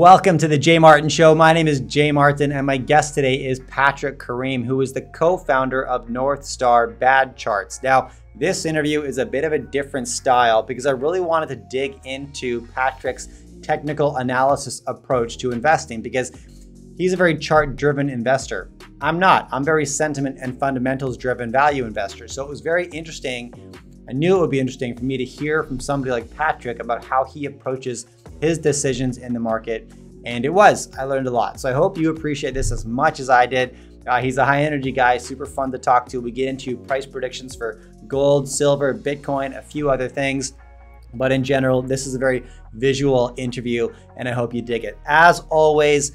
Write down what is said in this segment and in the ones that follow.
Welcome to the Jay Martin Show. My name is Jay Martin, and my guest today is Patrick Kareem, who is the co-founder of Northstar Bad Charts. Now, this interview is a bit of a different style because I really wanted to dig into Patrick's technical analysis approach to investing because he's a very chart-driven investor. I'm not. I'm very sentiment and fundamentals-driven value investor. So it was very interesting. I knew it would be interesting for me to hear from somebody like Patrick about how he approaches his decisions in the market. And it was. I learned a lot. So I hope you appreciate this as much as I did. He's a high energy guy, super fun to talk to. We get into price predictions for gold, silver, Bitcoin, a few other things. But in general, this is a very visual interview and I hope you dig it. As always,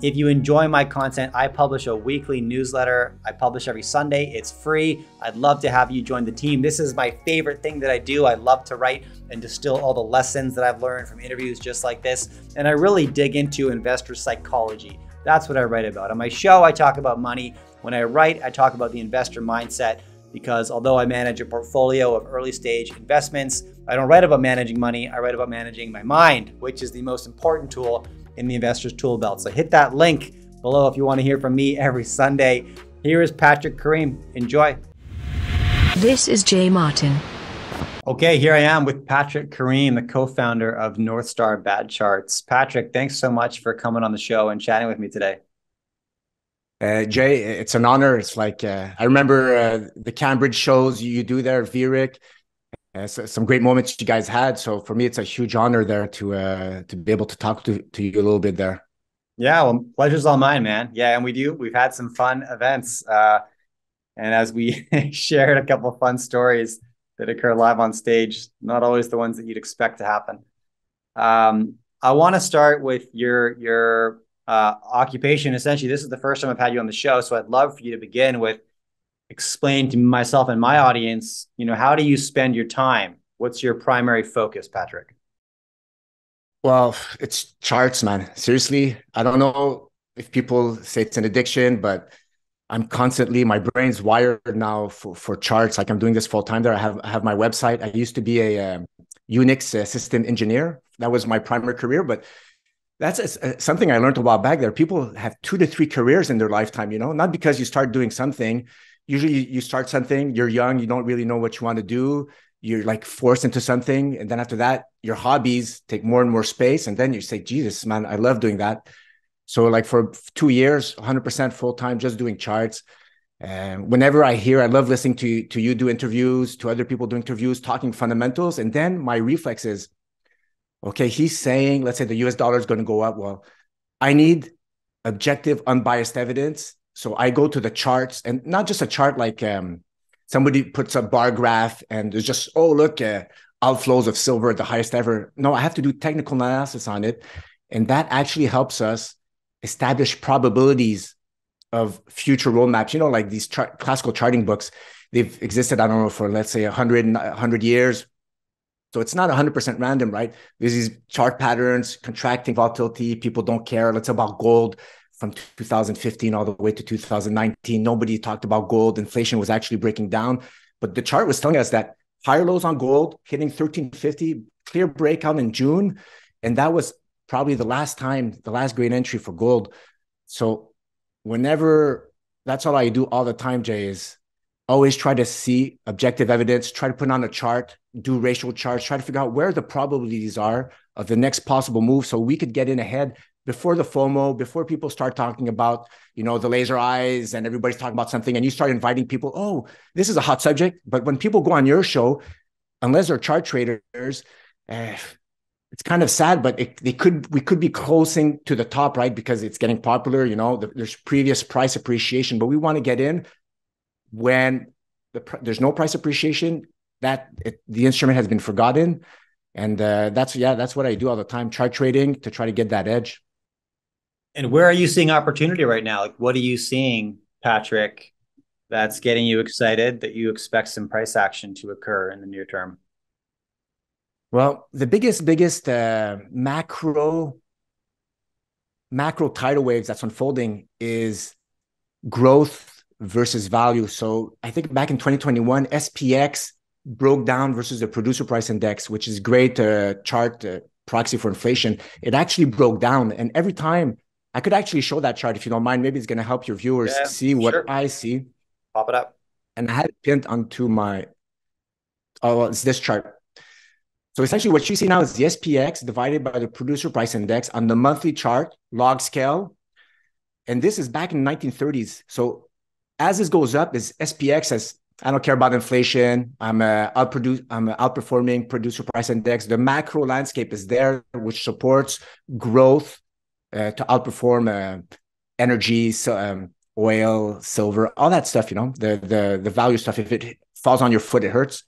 if you enjoy my content, I publish a weekly newsletter. I publish every Sunday. It's free. I'd love to have you join the team. This is my favorite thing that I do. I love to write and distill all the lessons that I've learned from interviews just like this. And I really dig into investor psychology. That's what I write about. On my show, I talk about money. When I write, I talk about the investor mindset because although I manage a portfolio of early stage investments, I don't write about managing money. I write about managing my mind, which is the most important tool in the investor's tool belt. So hit that link below if you want to hear from me every Sunday. Here is Patrick Kareem. Enjoy. This is Jay Martin. Okay, here I am with Patrick Kareem, the co-founder of Northstar Bad Charts. Patrick, thanks so much for coming on the show and chatting with me today. Jay, it's an honor. It's like, I remember the Cambridge shows you do there, VRIC. Some great moments you guys had. So for me, it's a huge honor there to be able to talk to you a little bit there. Yeah, well, pleasure's all mine, man. Yeah, and we've had some fun events. And as we shared a couple of fun stories that occur live on stage, not always the ones that you'd expect to happen. I want to start with your occupation. Essentially, this is the first time I've had you on the show. So I'd love for you to begin with explain to myself and my audience, how do you spend your time? What's your primary focus, Patrick? Well, it's charts, man. Seriously, I don't know if people say it's an addiction, but I'm constantly, my brain's wired now for charts. Like I'm doing this full time there. I have my website. I used to be a Unix system engineer. That was my primary career, but that's something I learned a while back there. People have 2 to 3 careers in their lifetime, not because you start doing something. Usually you start something, you're young, you don't really know what you want to do. You're like forced into something. And then after that, your hobbies take more and more space. And then you say, Jesus, man, I love doing that. So like for 2 years, 100% full-time, just doing charts. Whenever I love listening to you do interviews, to other people do interviews, talking fundamentals. And then my reflex is, okay, he's saying, let's say the US dollar is going to go up. Well, I need objective, unbiased evidence. So I go to the charts and not just a chart like somebody puts a bar graph and there's just, oh, look, outflows of silver at the highest ever. No, I have to do technical analysis on it. And that actually helps us establish probabilities of future roadmaps. Like these classical charting books, they've existed, I don't know, for let's say 100 years. So it's not 100% random, right? There's these chart patterns, contracting volatility. People don't care. Let's say about gold. From 2015 all the way to 2019, nobody talked about gold. Inflation was actually breaking down. But the chart was telling us that higher lows on gold, hitting 1350, clear breakout in June. And that was probably the last great entry for gold. So that's all I do all the time, Jay, is always try to see objective evidence, try to put on a chart, do ratio charts, try to figure out where the probabilities are of the next possible move so we could get in ahead before the FOMO, before people start talking about, the laser eyes and everybody's talking about something and you start inviting people, oh, this is a hot subject. But when people go on your show, unless they're chart traders, it's kind of sad, but we could be closing to the top, right? Because it's getting popular, there's previous price appreciation, but we want to get in when there's no price appreciation, the instrument has been forgotten. And that's what I do all the time, chart trading to try to get that edge. And where are you seeing opportunity right now? Like, what are you seeing, Patrick, that's getting you excited that you expect some price action to occur in the near term? Well, the biggest macro tidal waves that's unfolding is growth versus value. So I think back in 2021, SPX broke down versus the producer price index, which is great chart proxy for inflation, it actually broke down. And every time, I could actually show that chart if you don't mind. Maybe it's going to help your viewers see what I see. Pop it up. And I had it pinned onto my, well, it's this chart. So essentially what you see now is the SPX divided by the producer price index on the monthly chart, log scale. And this is back in the 1930s. So as this goes up, this SPX says, I don't care about inflation. I'm outperforming producer price index. The macro landscape is there, which supports growth to outperform energy, oil, silver, all that stuff. You know, the value stuff. If it falls on your foot, it hurts.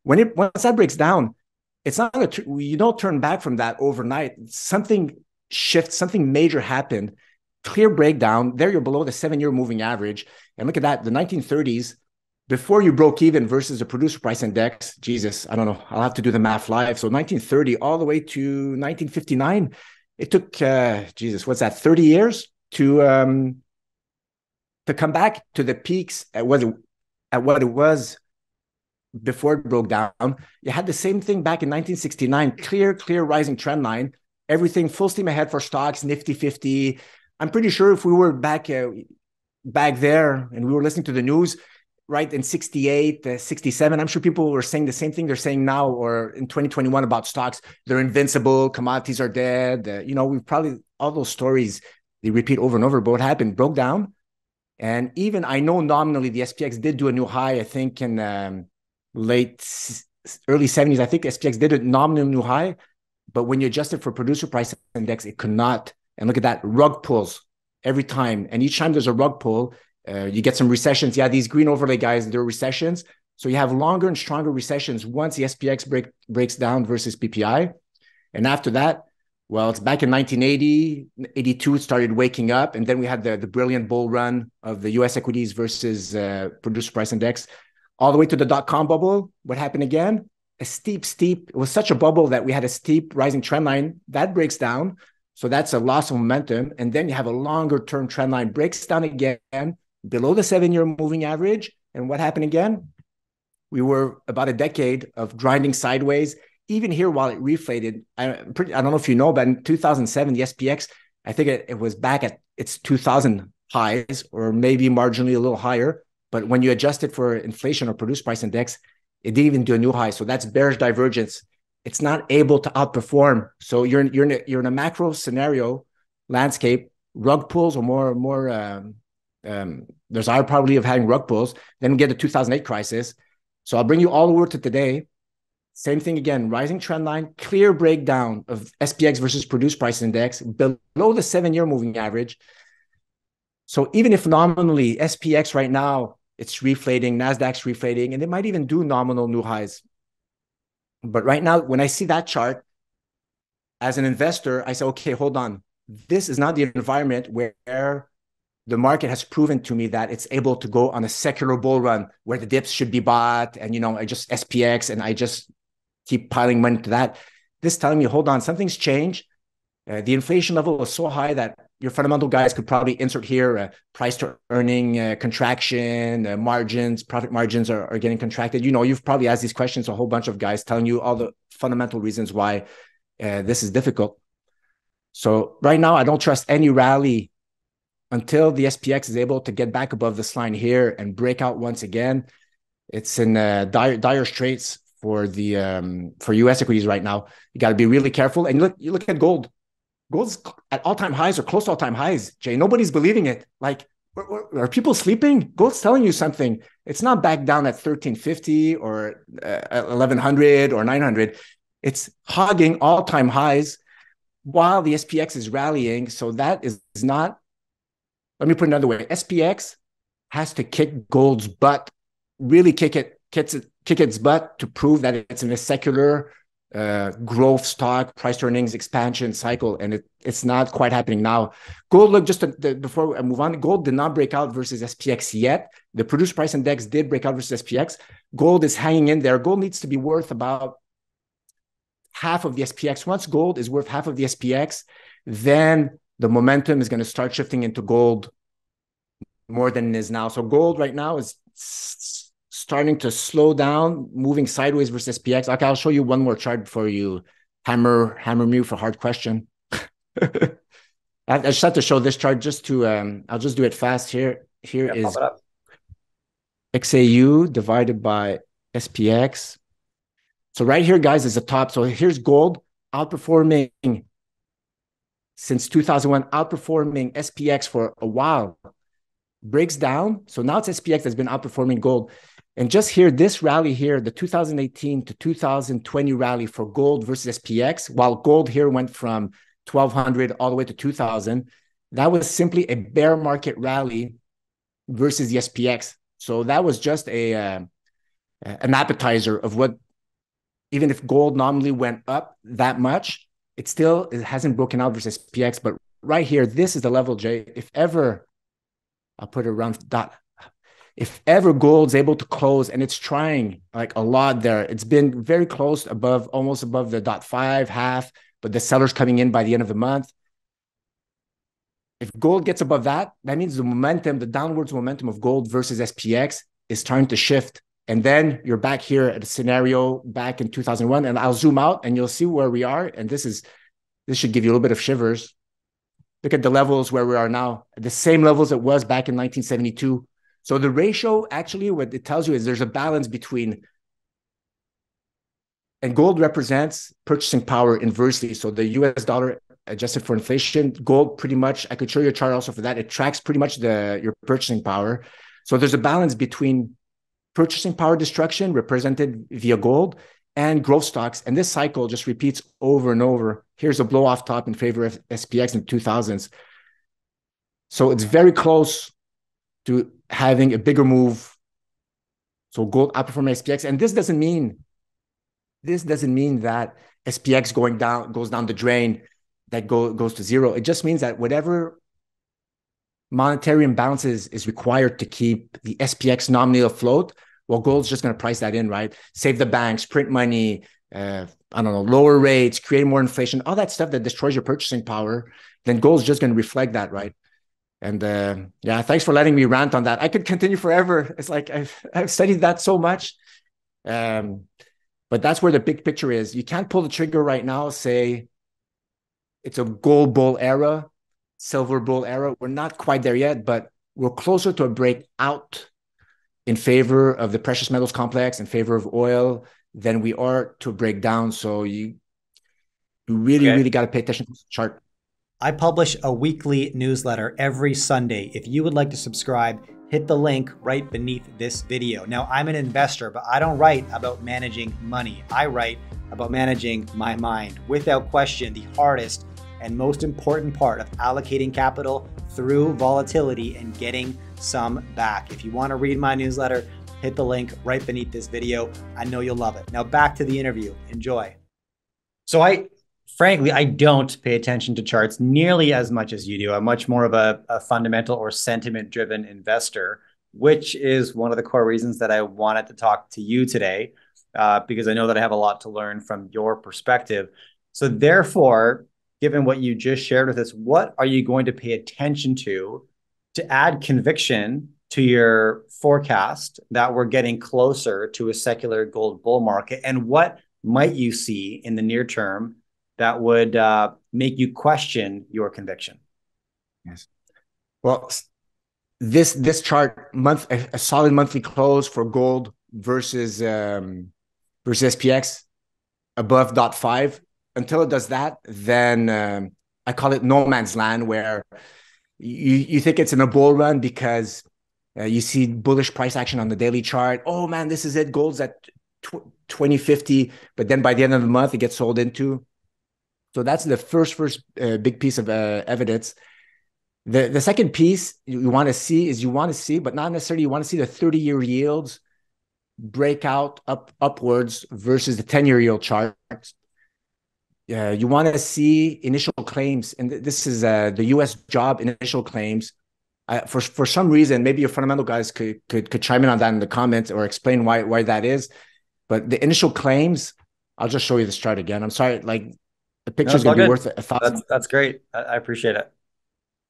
Once that breaks down, it's not you don't turn back from that overnight. Something shifts. Something major happened. Clear breakdown. There, you're below the 7-year moving average. And look at that. The 1930s. Before you broke even versus the producer price index, Jesus, I don't know. I'll have to do the math live. So 1930 all the way to 1959, it took, Jesus, what's that, 30 years to come back to the peaks at what it was before it broke down. You had the same thing back in 1969, clear rising trend line, everything full steam ahead for stocks, Nifty 50. I'm pretty sure if we were back there and we were listening to the news, right, in 68, 67, I'm sure people were saying the same thing they're saying now or in 2021 about stocks. They're invincible, commodities are dead. We've probably, all those stories, they repeat over and over, but what happened? Broke down. And even, I know nominally the SPX did do a new high, I think in early 70s, I think SPX did a nominal new high, but when you adjust it for producer price index, it could not. And look at that, rug pulls every time. And each time there's a rug pull, you get some recessions. Yeah, these green overlay guys, they're recessions. So you have longer and stronger recessions once the SPX breaks down versus PPI. And after that, well, it's back in 1980, 82, it started waking up. And then we had the brilliant bull run of the US equities versus producer price index, all the way to the dot-com bubble. What happened again? A steep, it was such a bubble that we had a steep rising trend line that breaks down. So that's a loss of momentum. And then you have a longer term trend line breaks down again below the 7-year moving average. And what happened again? We were about a decade of grinding sideways. Even here, while it reflated, I don't know if you know, but in 2007, the SPX, I think it was back at its 2000 highs or maybe marginally a little higher. But when you adjust it for inflation or producer price index, it didn't even do a new high. So that's bearish divergence. It's not able to outperform. So you're in a macro scenario landscape. Rug pulls or more. There's a higher probability of having rug pulls. Then we get the 2008 crisis. So I'll bring you all the way to today. Same thing again, rising trend line, clear breakdown of SPX versus producer price index below the 7-year moving average. So even if nominally SPX right now, it's reflating, NASDAQ's reflating, and they might even do nominal new highs. But right now, when I see that chart, as an investor, I say, okay, hold on. This is not the environment where the market has proven to me that it's able to go on a secular bull run where the dips should be bought and, I just SPX and I just keep piling money to that. This telling me, hold on, something's changed. The inflation level is so high that your fundamental guys could probably insert here price to earning contraction, margins, profit margins are getting contracted. You've probably asked these questions to a whole bunch of guys telling you all the fundamental reasons why this is difficult. So right now, I don't trust any rally until the SPX is able to get back above this line here and break out once again. It's in dire straits for US equities right now. You got to be really careful. And you look at gold. Gold's at all-time highs or close to all-time highs, Jay. Nobody's believing it. Like, are people sleeping? Gold's telling you something. It's not back down at 1350 or 1100 or 900. It's hogging all-time highs while the SPX is rallying. So that is not, let me put it another way. SPX has to kick gold's butt, really kick its butt to prove that it's in a secular growth stock, price earnings expansion cycle, and it's not quite happening now. Gold, look, before I move on, gold did not break out versus SPX yet. The producer price index did break out versus SPX. Gold is hanging in there. Gold needs to be worth about half of the SPX. Once gold is worth half of the SPX, then the momentum is going to start shifting into gold more than it is now. So gold right now is starting to slow down, moving sideways versus SPX. Okay, I'll show you one more chart before you hammer me with a hard question. I just have to show this chart just to, I'll just do it fast here. Here is XAU divided by SPX. So right here, guys, is the top. So here's gold outperforming since 2001, outperforming SPX for a while. Breaks down. So now it's SPX that's been outperforming gold. And just here, this rally here, the 2018 to 2020 rally for gold versus SPX, while gold here went from 1,200 all the way to 2,000, that was simply a bear market rally versus the SPX. So that was just an appetizer of what, even if gold nominally went up that much, it hasn't broken out versus SPX. But right here, this is the level, Jay. If ever, I'll put it around dot. If ever gold's able to close, and it's trying like a lot there, it's been very close above, almost above the 0.5 half, but the sellers coming in by the end of the month. If gold gets above that, that means the momentum, the downwards momentum of gold versus SPX is starting to shift. And then you're back here at a scenario back in 2001, and I'll zoom out and you'll see where we are. And this should give you a little bit of shivers. Look at the levels where we are now, the same levels it was back in 1972. So the ratio, actually, what it tells you is there's a balance between, and gold represents purchasing power inversely. So the US dollar adjusted for inflation, gold pretty much, I could show you a chart also for that. It tracks pretty much your purchasing power. So there's a balance between purchasing power destruction represented via gold and growth stocks. And this cycle just repeats over and over. Here's a blow off top in favor of SPX in the 2000s. So it's very close to having a bigger move. So gold outperforming SPX. And this doesn't mean that SPX goes down the drain, that goes to zero. It just means that whatever monetary imbalances is required to keep the SPX nominally afloat, well, gold's just going to price that in, right? Save the banks, print money, I don't know, lower rates, create more inflation, all that stuff that destroys your purchasing power, then gold's just going to reflect that, right? And yeah, thanks for letting me rant on that. I could continue forever. It's like I've studied that so much. But that's where the big picture is. You can't pull the trigger right now, say it's a gold bull era, silver bull era. We're not quite there yet, but we're closer to a breakout in favor of the precious metals complex, in favor of oil, than we are to a breakdown. So you really got to pay attention to the chart. I publish a weekly newsletter every Sunday. If you would like to subscribe, hit the link right beneath this video. Now, I'm an investor, but I don't write about managing money. I write about managing my mind. Without question, the hardest and most important part of allocating capital through volatility and getting some back. If you want to read my newsletter, hit the link right beneath this video. I know you'll love it. Now back to the interview. Enjoy. So frankly, I don't pay attention to charts nearly as much as you do. I'm much more of a fundamental or sentiment-driven investor, which is one of the core reasons that I wanted to talk to you today, because I know that I have a lot to learn from your perspective. So therefore, given what you just shared with us, what are you going to pay attention to add conviction to your forecast that we're getting closer to a secular gold bull market? And what might you see in the near term that would make you question your conviction? Yes. Well, this chart, a solid monthly close for gold versus SPX above 0.5. Until it does that, then I call it no man's land, where you think it's in a bull run because you see bullish price action on the daily chart. Oh man, this is it. Gold's at 2050, but then by the end of the month, it gets sold into. So that's the first big piece of evidence. The second piece you want to see, but not necessarily you want to see the 30-year yields break out upwards versus the 10-year yield chart. You want to see initial claims, and this is the U.S. job initial claims. For some reason, maybe your fundamental guys could chime in on that in the comments or explain why that is. But the initial claims, I'll just show you this chart again. I'm sorry, like the picture's gonna be worth 1,000. That's great. I appreciate it.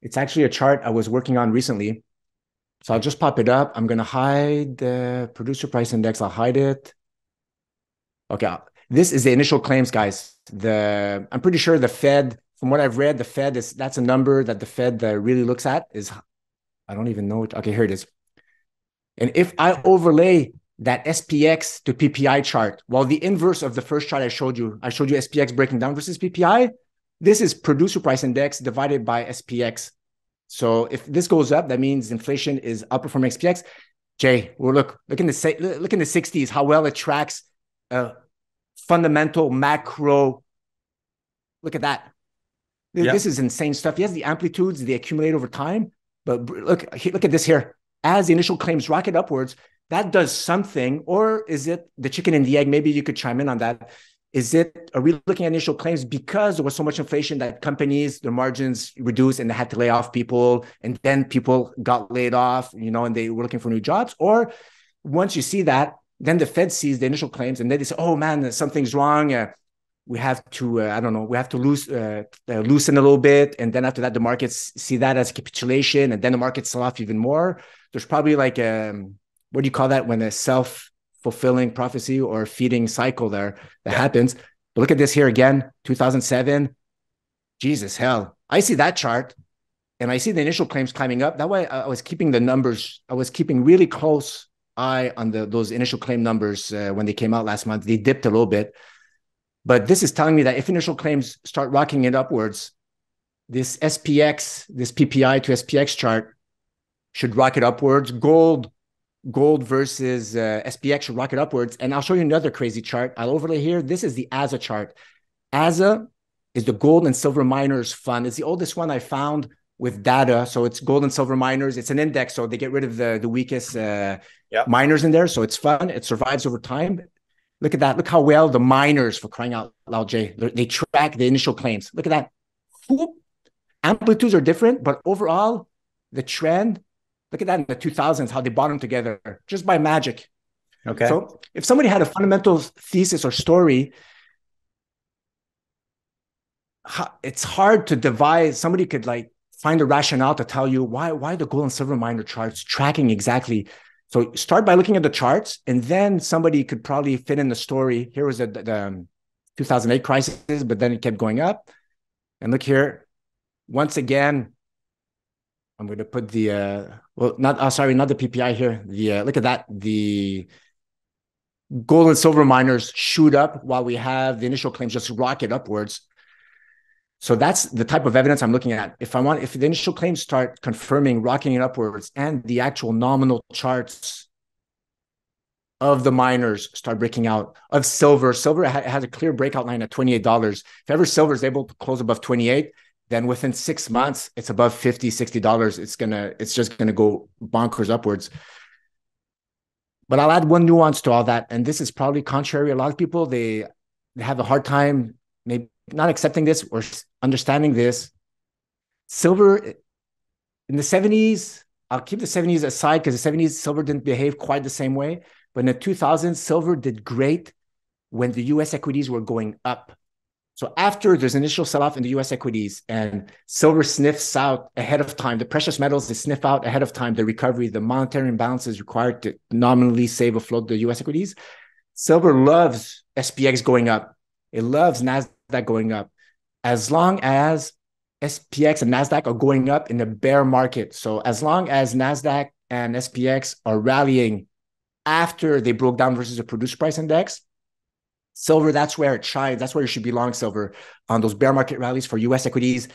It's actually a chart I was working on recently, so I'll just pop it up. I'm gonna hide the producer price index. I'll hide it. Okay. This is the initial claims, guys. I'm pretty sure the Fed, from what I've read, the Fed that's a number that the Fed really looks at is, I don't even know it. Okay, here it is. And if I overlay that SPX to PPI chart, well, the inverse of the first chart I showed you SPX breaking down versus PPI. This is producer price index divided by SPX. So if this goes up, that means inflation is outperforming SPX. Jay, well, look in the 60s, how well it tracks fundamental macro. Look at that. This is insane stuff. Yes, the amplitudes, they accumulate over time. But look at this here. As the initial claims rocket upwards, that does something. Or is it the chicken and the egg? Maybe you could chime in on that. Are we looking at initial claims because there was so much inflation that companies, their margins reduced and they had to lay off people, and then people got laid off, and they were looking for new jobs? Or once you see that, then the Fed sees the initial claims and then they say, oh man, something's wrong. We have to, we have to loosen a little bit. And then after that, the markets see that as a capitulation, and then the markets sell off even more. There's probably like what do you call that when a self-fulfilling prophecy or feeding cycle that happens. But look at this here again, 2007. Jesus, hell. I see that chart and I see the initial claims climbing up. That way I was keeping the numbers. I was keeping really close eye on those initial claim numbers when they came out last month. They dipped a little bit. But this is telling me that if initial claims start rocking it upwards, this SPX, this PPI to SPX chart should rocket upwards. Gold versus SPX should rocket upwards. And I'll show you another crazy chart. I'll overlay here. This is the ASA chart. ASA is the Gold and Silver Miners Fund. It's the oldest one I found with data. So it's gold and silver miners. It's an index. So they get rid of the weakest miners in there. So it's fun. It survives over time. Look at that. Look how well the miners, for crying out loud, Jay, they track the initial claims. Look at that. Whoop. Amplitudes are different, but overall, the trend, look at that in the 2000s, how they bottomed together just by magic. Okay. So if somebody had a fundamental thesis or story, it's hard to devise. Somebody could find a rationale to tell you why the gold and silver miner charts tracking exactly. So start by looking at the charts, and then somebody could probably fit in the story. Here was the 2008 crisis, but then it kept going up. And look here, once again, I'm going to put the not the PPI here. Look at that. The gold and silver miners shoot up while we have the initial claims just rocket upwards. So that's the type of evidence I'm looking at. If the initial claims start confirming rocking it upwards, and the actual nominal charts of the miners start breaking out, of silver has a clear breakout line at $28. If ever silver is able to close above 28, then within 6 months, it's above $50, $60. It's just gonna go bonkers upwards. But I'll add one nuance to all that, and this is probably contrary. A lot of people, they have a hard time maybe not accepting this or understanding this. Silver in the 70s, I'll keep the 70s aside because the 70s, silver didn't behave quite the same way. But in the 2000s, silver did great when the US equities were going up. So after there's initial sell-off in the US equities and silver sniffs out ahead of time, the precious metals, they sniff out ahead of time the recovery, the monetary imbalance is required to nominally save afloat the US equities. Silver loves SPX going up. It loves NASDAQ going up. As long as SPX and NASDAQ are going up in the bear market. So as long as NASDAQ and SPX are rallying after they broke down versus the producer price index, silver, that's where it shines. That's where you should be long silver on those bear market rallies for US equities.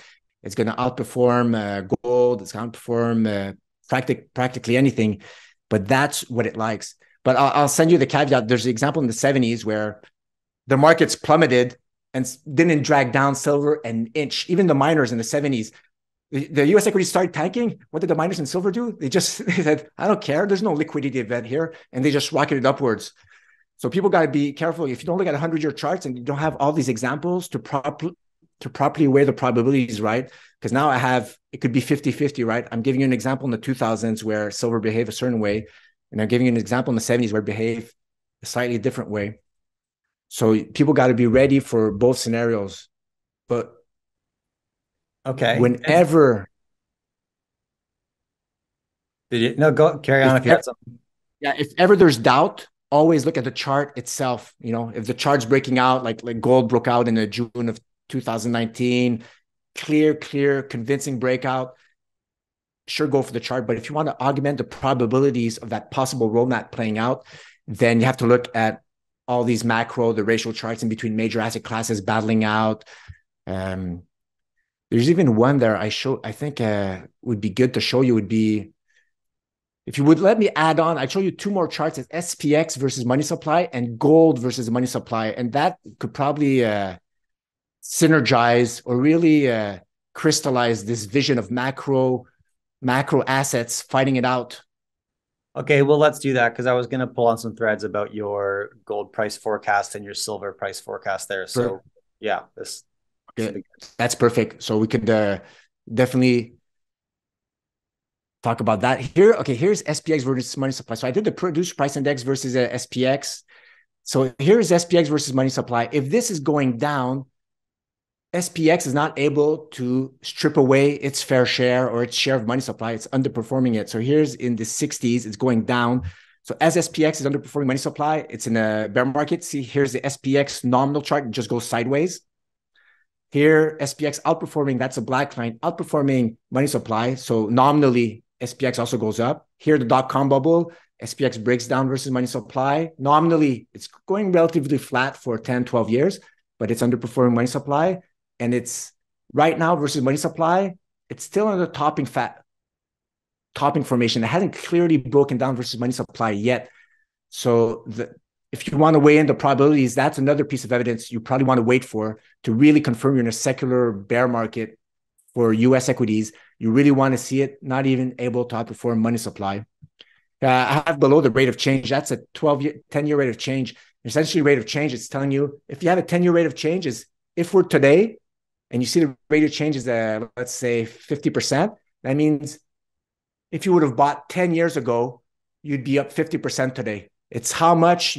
It's going to outperform gold. It's going to outperform practically anything, but that's what it likes. But I'll send you the caveat. There's an example in the 70s where the markets plummeted and didn't drag down silver an inch. Even the miners in the 70s, the US equities started tanking. What did the miners in silver do? They said, I don't care. There's no liquidity event here. And they just rocketed upwards. So people got to be careful. If you don't look at 100-year charts and you don't have all these examples to properly weigh the probabilities, right? Because now it could be 50-50, right? I'm giving you an example in the 2000s where silver behaved a certain way. And I'm giving you an example in the 70s where it behaved a slightly different way. So people got to be ready for both scenarios. But okay, whenever go carry on if you have something. Yeah, if ever there's doubt, always look at the chart itself. You know, if the chart's breaking out, like gold broke out in the June of 2019, clear, convincing breakout, sure, go for the chart. But if you want to augment the probabilities of that possible roadmap playing out, then you have to look at all these macro, the ratio charts in between major asset classes battling out. There's even one there I think would be good to show you would be, if you would let me add on, I'd show you two more charts. It's SPX versus money supply and gold versus money supply. And that could probably synergize or really crystallize this vision of macro assets fighting it out. Okay, well, let's do that, because I was going to pull on some threads about your gold price forecast and your silver price forecast there. So yeah, this okay, that's perfect. So we could definitely talk about that here. Okay, here's SPX versus money supply. So I did the producer price index versus SPX. So here's SPX versus money supply. If this is going down, SPX is not able to strip away its fair share or its share of money supply. It's underperforming it. So here's in the 60s, it's going down. So as SPX is underperforming money supply, it's in a bear market. See, here's the SPX nominal chart. It just goes sideways. Here, SPX outperforming, that's a black line, outperforming money supply. So nominally, SPX also goes up. Here, the dot-com bubble, SPX breaks down versus money supply. Nominally, it's going relatively flat for 10, 12 years, but it's underperforming money supply. And it's right now versus money supply, it's still in the topping formation. It hasn't clearly broken down versus money supply yet. So if you want to weigh in the probabilities, that's another piece of evidence you probably want to wait for to really confirm you're in a secular bear market for US equities. You really want to see it not even able to outperform money supply. I have below the rate of change. That's a 10-year rate of change. Essentially, rate of change, it's telling you if you have a 10-year rate of change is if we're today, and you see the rate of change is, let's say, 50%, that means if you would have bought 10 years ago, you'd be up 50% today. It's how much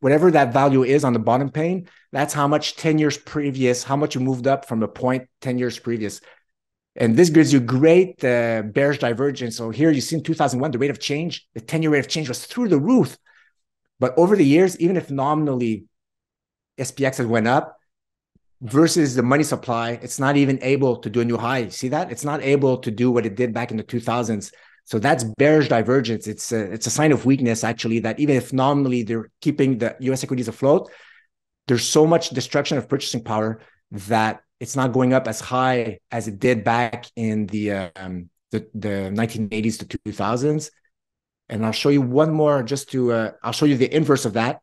whatever that value is on the bottom pane, that's how much 10 years previous, how much you moved up from a point 10 years previous. And this gives you great bearish divergence. So here you see in 2001, the rate of change, the 10-year rate of change was through the roof. But over the years, even if nominally SPX has went up, versus the money supply, it's not even able to do a new high. See that? It's not able to do what it did back in the 2000s. So that's bearish divergence. It's a sign of weakness, actually, that even if nominally they're keeping the US equities afloat, there's so much destruction of purchasing power that it's not going up as high as it did back in the 1980s to 2000s. And I'll show you one more I'll show you the inverse of that,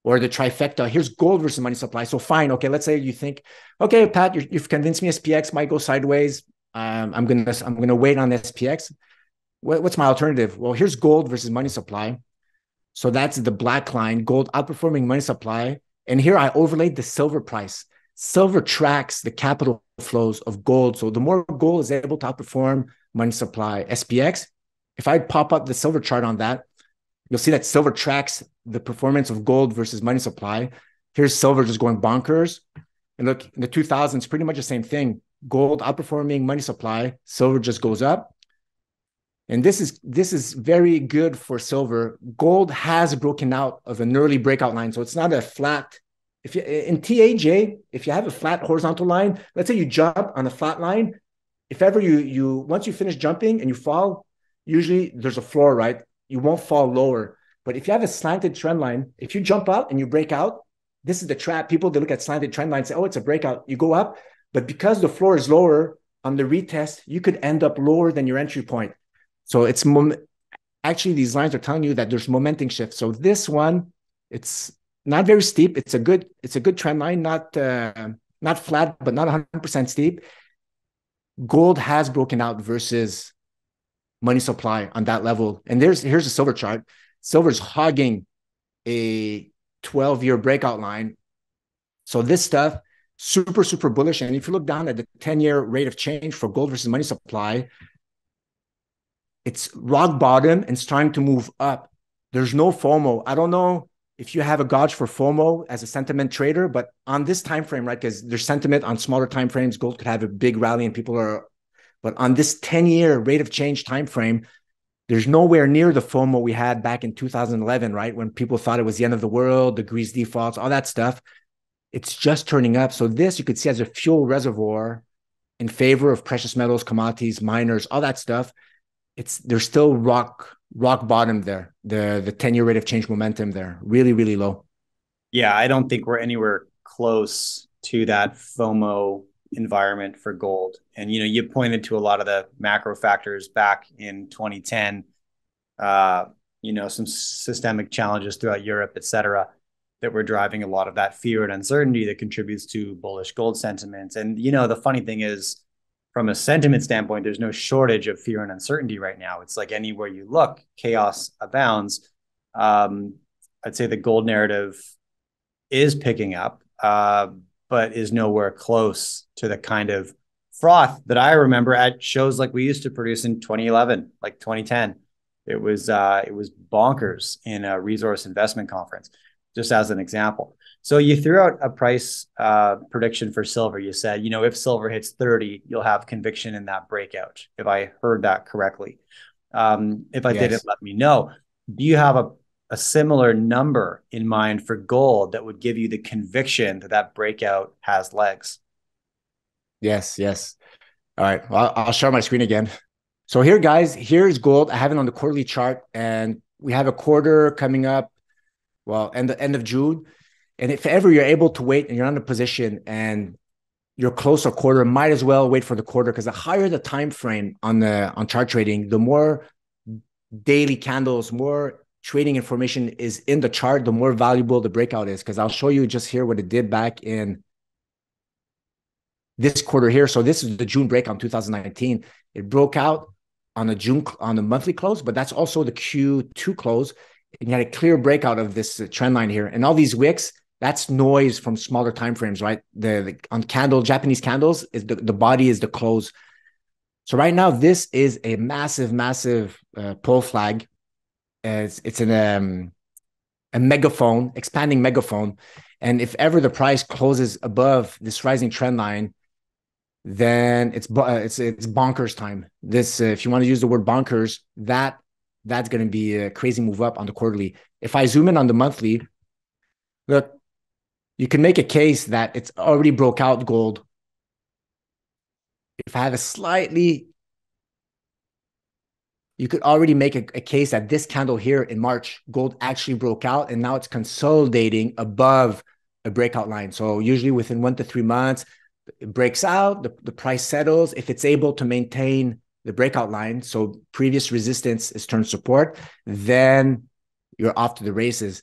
or the trifecta. Here's gold versus money supply. So fine, okay, let's say you think, okay, Pat, you've convinced me SPX might go sideways. I'm gonna wait on SPX. What's my alternative? Well, here's gold versus money supply. So that's the black line, gold outperforming money supply. And here I overlaid the silver price. Silver tracks the capital flows of gold. So the more gold is able to outperform money supply, SPX, if I pop up the silver chart on that, you'll see that silver tracks the performance of gold versus money supply. Here's silver just going bonkers. And look, in the 2000s, pretty much the same thing. Gold outperforming money supply, silver just goes up. And this is very good for silver. Gold has broken out of an early breakout line. So it's not a flat. In TAJ, if you have a flat horizontal line, let's say you jump on a flat line, if ever once you finish jumping and you fall, usually there's a floor, right? You won't fall lower. But if you have a slanted trend line, if you jump out and you break out, this is the trap. People, they look at slanted trend lines and say, oh, it's a breakout. You go up, but because the floor is lower on the retest, you could end up lower than your entry point. So it's actually, these lines are telling you that there's momentum shift. So this one, it's not very steep. It's a good trend line, not flat, but not 100% steep. Gold has broken out versus money supply on that level. And here's a silver chart. Silver's hogging a 12-year breakout line. So this stuff, super, super bullish. And if you look down at the 10-year rate of change for gold versus money supply, it's rock bottom and it's trying to move up. There's no FOMO. I don't know if you have a gauge for FOMO as a sentiment trader, but on this time frame, right, because there's sentiment on smaller time frames, gold could have a big rally and but on this 10-year rate of change time frame, There's nowhere near the FOMO we had back in 2011, right? When people thought it was the end of the world, the Greece defaults, all that stuff. It's just turning up. So this you could see as a fuel reservoir in favor of precious metals, commodities, miners, all that stuff. There's still rock bottom there. The 10-year rate of change momentum there, really, really low. Yeah, I don't think we're anywhere close to that FOMO environment for gold. And you pointed to a lot of the macro factors back in 2010. Some systemic challenges throughout Europe, et cetera, that were driving a lot of that fear and uncertainty that contributes to bullish gold sentiment. And the funny thing is, from a sentiment standpoint, there's no shortage of fear and uncertainty right now. It's like anywhere you look, chaos abounds. I'd say the gold narrative is picking up, but is nowhere close to the kind of froth that I remember at shows like we used to produce in 2011, like 2010. It was bonkers in a resource investment conference, just as an example. So you threw out a price prediction for silver. You said, if silver hits 30, you'll have conviction in that breakout, if I heard that correctly. If I didn't, let me know. Do you have a similar number in mind for gold that would give you the conviction that breakout has legs? Yes. All right. Well, I'll share my screen again. So here, guys, here's gold. I have it on the quarterly chart, and we have a quarter coming up. Well, end of June. And if ever you're able to wait and you're on a position and you're close a quarter, might as well wait for the quarter, because the higher the time frame on chart trading, the more daily candles, more trading information is in the chart, the more valuable the breakout is. Because I'll show you just here what it did back in this quarter here. So this is the June breakout in 2019. It broke out on the monthly close, but that's also the Q2 close. And you had a clear breakout of this trend line here. And all these wicks, that's noise from smaller time frames, right? On Japanese candles, is the body is the close. So right now, this is a massive pull flag. It's in a megaphone, expanding megaphone. And if ever the price closes above this rising trend line, then it's bonkers time. This, if you want to use the word bonkers, that's going to be a crazy move up on the quarterly. If I zoom in on the monthly, look, you can make a case that it's already broke out gold. If I have you could already make a case that this candle here in March, gold actually broke out, and now it's consolidating above a breakout line. So usually within 1 to 3 months, it breaks out, the price settles. If it's able to maintain the breakout line, so previous resistance is turned support, then you're off to the races.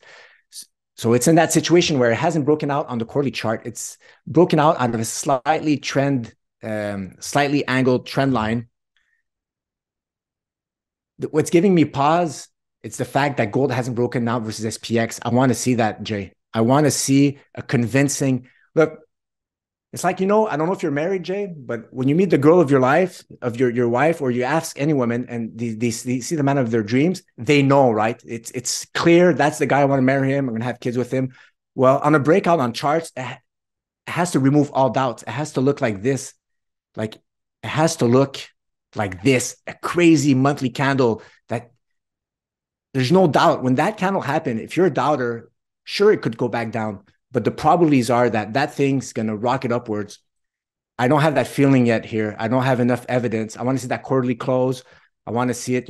So it's in that situation where it hasn't broken out on the quarterly chart. It's broken out of a slightly angled trend line. What's giving me pause, it's the fact that gold hasn't broken out versus SPX. I want to see that, Jay. I want to see a convincing look. It's like, I don't know if you're married, Jay, but when you meet the girl of your life, of your wife, or you ask any woman and they see the man of their dreams, they know, right? It's clear that's the guy. I want to marry him. I'm going to have kids with him. Well, on a breakout on charts, it has to remove all doubts. It has to look like this. Like, it has to look like this, a crazy monthly candle that there's no doubt. When that candle happened, if you're a doubter, sure, it could go back down. But the probabilities are that thing's going to rocket upwards. I don't have that feeling yet here. I don't have enough evidence. I want to see that quarterly close. I want to see it,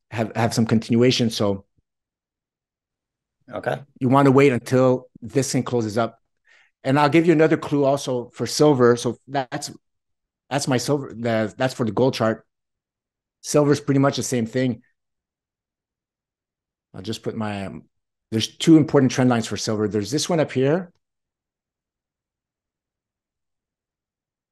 have some continuation. So okay, you want to wait until this thing closes up. And I'll give you another clue also for silver. So that's my silver. That's for the gold chart. Silver is pretty much the same thing. I'll just put there's two important trend lines for silver. There's this one up here.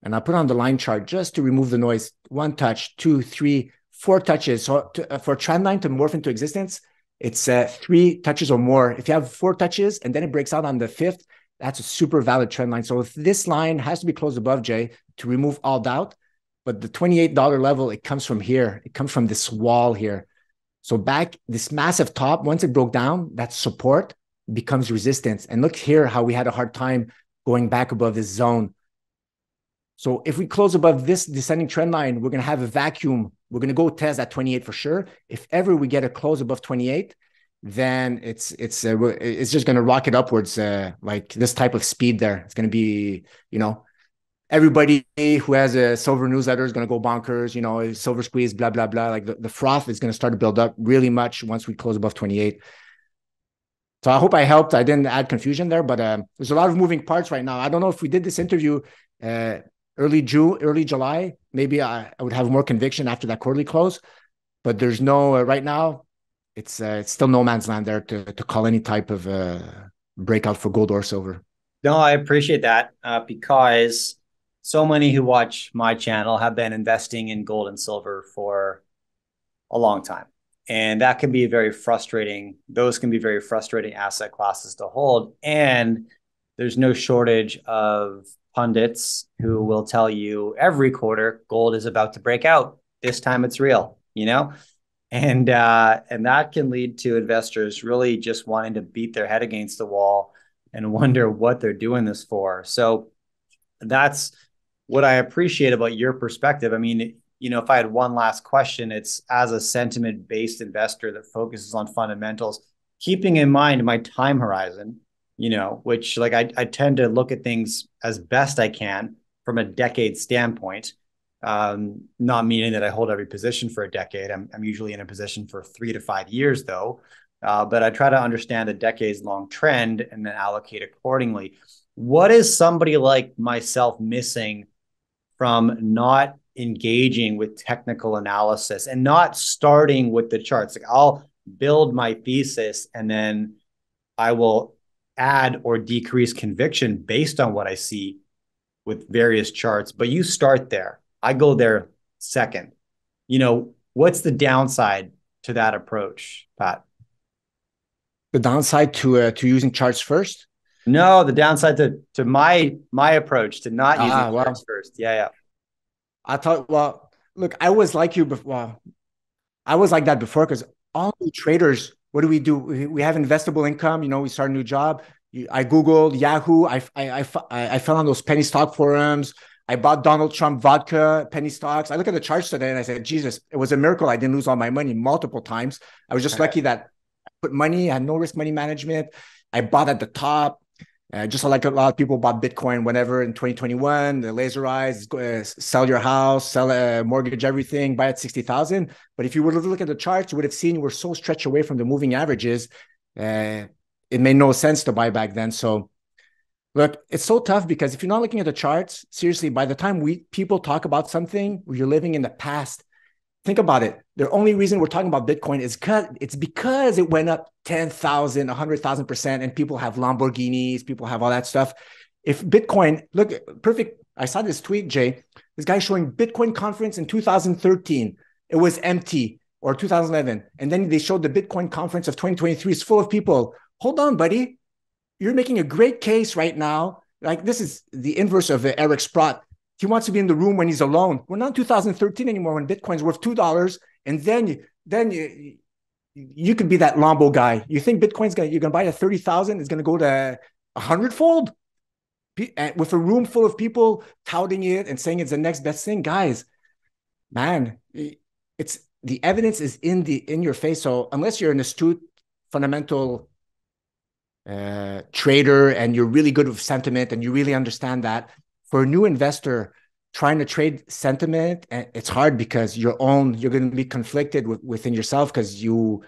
And I'll put on the line chart just to remove the noise. 1 touch, 2, 3, 4 touches. So for a trend line to morph into existence, it's 3 touches or more. If you have 4 touches and then it breaks out on the 5th, that's a super valid trend line. So if this line has to be closed above, Jay, to remove all doubt. But the $28 level, it comes from here. It comes from this wall here. So back this massive top, once it broke down, that support becomes resistance. And look here how we had a hard time going back above this zone. So if we close above this descending trend line, we're going to have a vacuum we're going to go test at 28 for sure. If ever we get a close above 28, then it's just going to rocket upwards, like this type of speed there. It's going to be, everybody who has a silver newsletter is going to go bonkers, silver squeeze, blah, blah, blah. Like the froth is going to start to build up really much once we close above 28. So I hope I helped. I didn't add confusion there, but there's a lot of moving parts right now. I don't know if we did this interview early June, early July, maybe I would have more conviction after that quarterly close, but there's no, right now, it's still no man's land there to call any type of breakout for gold or silver. No, I appreciate that because so many who watch my channel have been investing in gold and silver for a long time. And that can be very frustrating. Those can be very frustrating asset classes to hold. And there's no shortage of pundits who will tell you every quarter gold is about to break out. This time it's real, And that can lead to investors really just wanting to beat their head against the wall and wonder what they're doing this for. So that's what I appreciate about your perspective. I mean, if I had one last question, it's as a sentiment-based investor that focuses on fundamentals, keeping in mind my time horizon, which like I tend to look at things as best I can from a decade standpoint. Not meaning that I hold every position for a decade. I'm usually in a position for 3 to 5 years though. But I try to understand a decades long trend and then allocate accordingly. What is somebody like myself missing from not engaging with technical analysis and not starting with the charts? Like I'll build my thesis and then I will add or decrease conviction based on what I see with various charts, but you start there. I go there second. What's the downside to that approach, Pat? The downside to using charts first? No, the downside to my approach to not using charts first. Yeah. I thought, well, look, I was like you before. Well, I was like that before because all new traders, what do? We have investable income. We start a new job. I Googled Yahoo. I fell on those penny stock forums. I bought Donald Trump vodka, penny stocks. I look at the charts today and I said, Jesus, it was a miracle. I didn't lose all my money multiple times. I was just lucky that I put money, I had no risk money management. I bought at the top. Just like a lot of people bought Bitcoin whenever in 2021, the laser eyes, sell your house, sell a mortgage, everything, buy at 60,000. But if you were to look at the charts, you would have seen we're so stretched away from the moving averages. It made no sense to buy back then. So look, it's so tough because if you're not looking at the charts, seriously, by the time people talk about something, you're living in the past. Think about it. The only reason we're talking about Bitcoin is because it went up 10,000, 100,000%, and people have Lamborghinis, people have all that stuff. If Bitcoin, look, perfect. I saw this tweet, Jay. This guy showing Bitcoin conference in 2013. It was empty, or 2011. And then they showed the Bitcoin conference of 2023 is full of people. Hold on, buddy. You're making a great case right now. Like this is the inverse of Eric Sprott. He wants to be in the room when he's alone. We're not in 2013 anymore when Bitcoin's worth $2. And then you could be that Lambo guy. You think Bitcoin's you're gonna buy at 30,000, it's gonna go to 100-fold with a room full of people touting it and saying it's the next best thing. Guys, man, it's the evidence is in your face. So unless you're an astute fundamental trader and you're really good with sentiment and you really understand that, for a new investor trying to trade sentiment, it's hard because you're going to be conflicted within yourself because you'll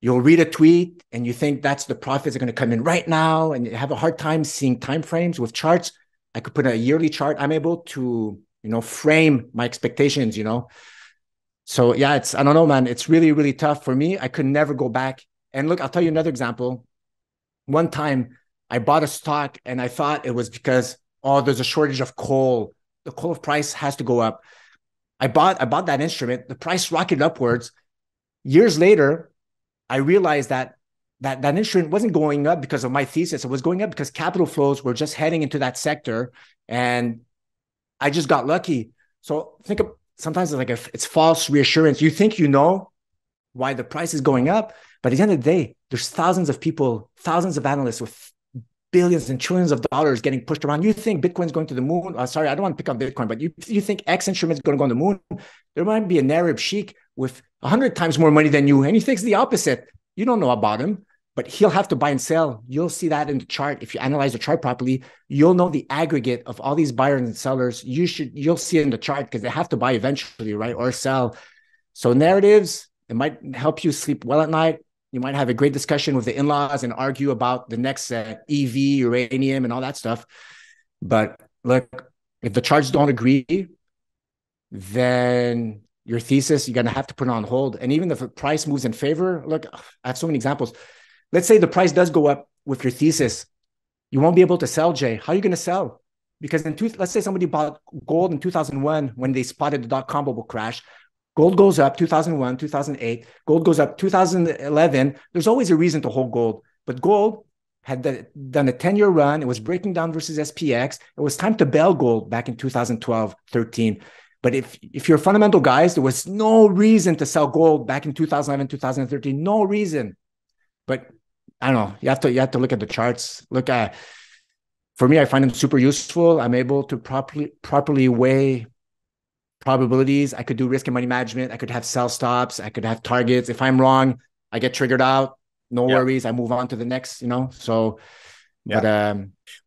read a tweet and you think that's the profits are going to come in right now, and you have a hard time seeing time frames. With charts, I could put a yearly chart. I'm able to frame my expectations. So yeah, I don't know, man. It's really, really tough for me. I could never go back. And look, I'll tell you another example. One time I bought a stock and I thought it was because there's a shortage of coal. The coal price has to go up. I bought that instrument. The price rocketed upwards. Years later, I realized that instrument wasn't going up because of my thesis. It was going up because capital flows were just heading into that sector, and I just got lucky. So think of sometimes it's false reassurance. You think you know why the price is going up, but at the end of the day, there's thousands of people, thousands of analysts with billions and trillions of dollars getting pushed around. You think Bitcoin's going to the moon? Sorry, I don't want to pick on Bitcoin, but you think X instrument's going to go on the moon? There might be an Arab sheik with 100 times more money than you, and he thinks the opposite. You don't know about him, but he'll have to buy and sell. You'll see that in the chart. If you analyze the chart properly, you'll know the aggregate of all these buyers and sellers. You'll see it in the chart because they have to buy eventually, right? Or sell. So narratives, it might help you sleep well at night. You might have a great discussion with the in-laws and argue about the next EV, uranium, and all that stuff. But look, if the charts don't agree, then your thesis, you're going to have to put it on hold. And even if the price moves in favor, look, I have so many examples. Let's say the price does go up with your thesis. You won't be able to sell, Jay. How are you going to sell? Because let's say somebody bought gold in 2001 when they spotted the dot-com bubble crash. Gold goes up 2001, 2008. Gold goes up 2011. There's always a reason to hold gold. But gold had done a 10-year run. It was breaking down versus SPX. It was time to bail gold back in 2012, 13. But if you're fundamental guys, there was no reason to sell gold back in 2011, 2013. No reason. But I don't know. You have to look at the charts. For me, I find them super useful. I'm able to properly weigh probabilities. I could do risk and money management. I could have sell stops. I could have targets. If I'm wrong, I get triggered out. No worries. I move on to the next, So, but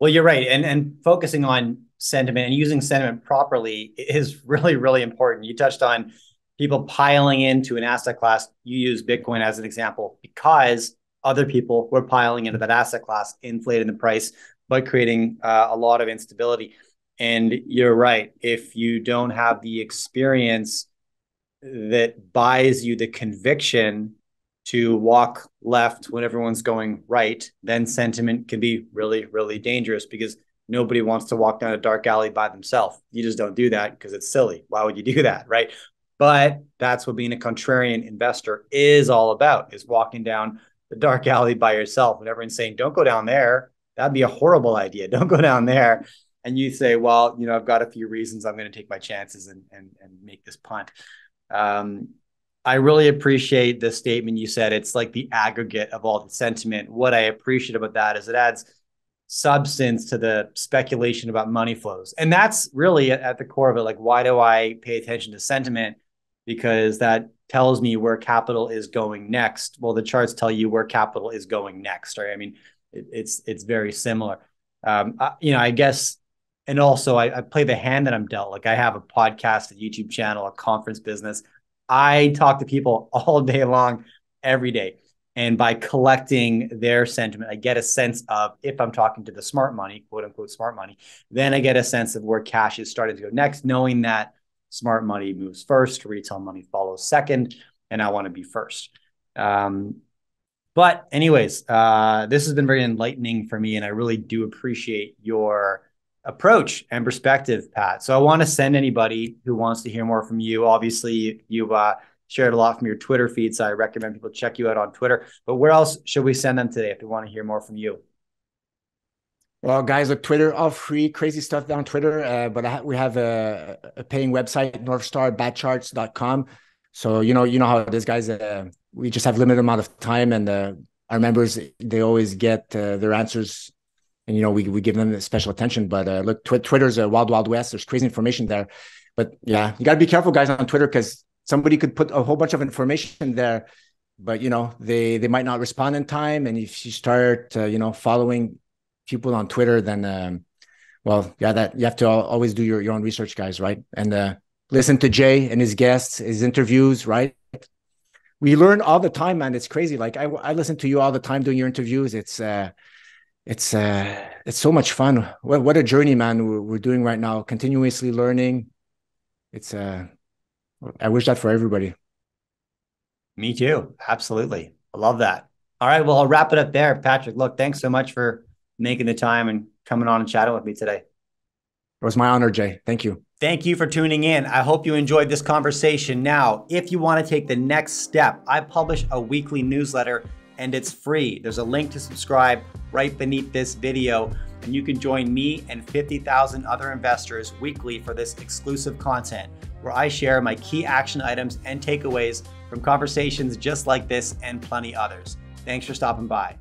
well, you're right. And focusing on sentiment and using sentiment properly is really, really important. You touched on people piling into an asset class. You use Bitcoin as an example because other people were piling into that asset class, inflating the price by creating a lot of instability. And you're right. If you don't have the experience that buys you the conviction to walk left when everyone's going right, then sentiment can be really, really dangerous because nobody wants to walk down a dark alley by themselves. You just don't do that because it's silly. Why would you do that, right? But that's what being a contrarian investor is all about, is walking down the dark alley by yourself. And everyone's saying, don't go down there. That'd be a horrible idea. Don't go down there. And you say, well, I've got a few reasons. I'm going to take my chances and make this punt. I really appreciate the statement you said. It's like the aggregate of all the sentiment. What I appreciate about that is it adds substance to the speculation about money flows. And that's really at the core of it. Like, why do I pay attention to sentiment? Because that tells me where capital is going next. Well, the charts tell you where capital is going next, right? I mean, it's very similar. I guess. And also I play the hand that I'm dealt. Like I have a podcast, a YouTube channel, a conference business. I talk to people all day long, every day. And by collecting their sentiment, I get a sense of, if I'm talking to the smart money, quote unquote, smart money, then I get a sense of where cash is starting to go next, knowing that smart money moves first, retail money follows second, and I want to be first. But anyways, this has been very enlightening for me. And I really do appreciate your approach and perspective, Pat. So I want to send anybody who wants to hear more from you. Obviously, you've shared a lot from your Twitter feed, so I recommend people check you out on Twitter. But where else should we send them today if they want to hear more from you? Well, guys, look, Twitter, all free, crazy stuff down Twitter. But we have a paying website, northstarbadcharts.com. So you know how it is, guys. We just have limited amount of time, and our members, they always get their answers. And, we give them special attention. But look, Twitter's a wild, wild west. There's crazy information there. But yeah, you got to be careful, guys, on Twitter, because somebody could put a whole bunch of information there, but, they might not respond in time. And if you start, following people on Twitter, then, that you have to always do your own research, guys, right? And listen to Jay and his guests, his interviews, right? We learn all the time, man. It's crazy. Like I listen to you all the time doing your interviews. It's so much fun. What a journey, man, we're doing right now, continuously learning. I wish that for everybody. Me too. Absolutely. I love that. All right. Well, I'll wrap it up there. Patrick, look, thanks so much for making the time and coming on and chatting with me today. It was my honor, Jay. Thank you. Thank you for tuning in. I hope you enjoyed this conversation. Now, if you want to take the next step, I publish a weekly newsletter and it's free. There's a link to subscribe right beneath this video, and you can join me and 50,000 other investors weekly for this exclusive content where I share my key action items and takeaways from conversations just like this and plenty others. Thanks for stopping by.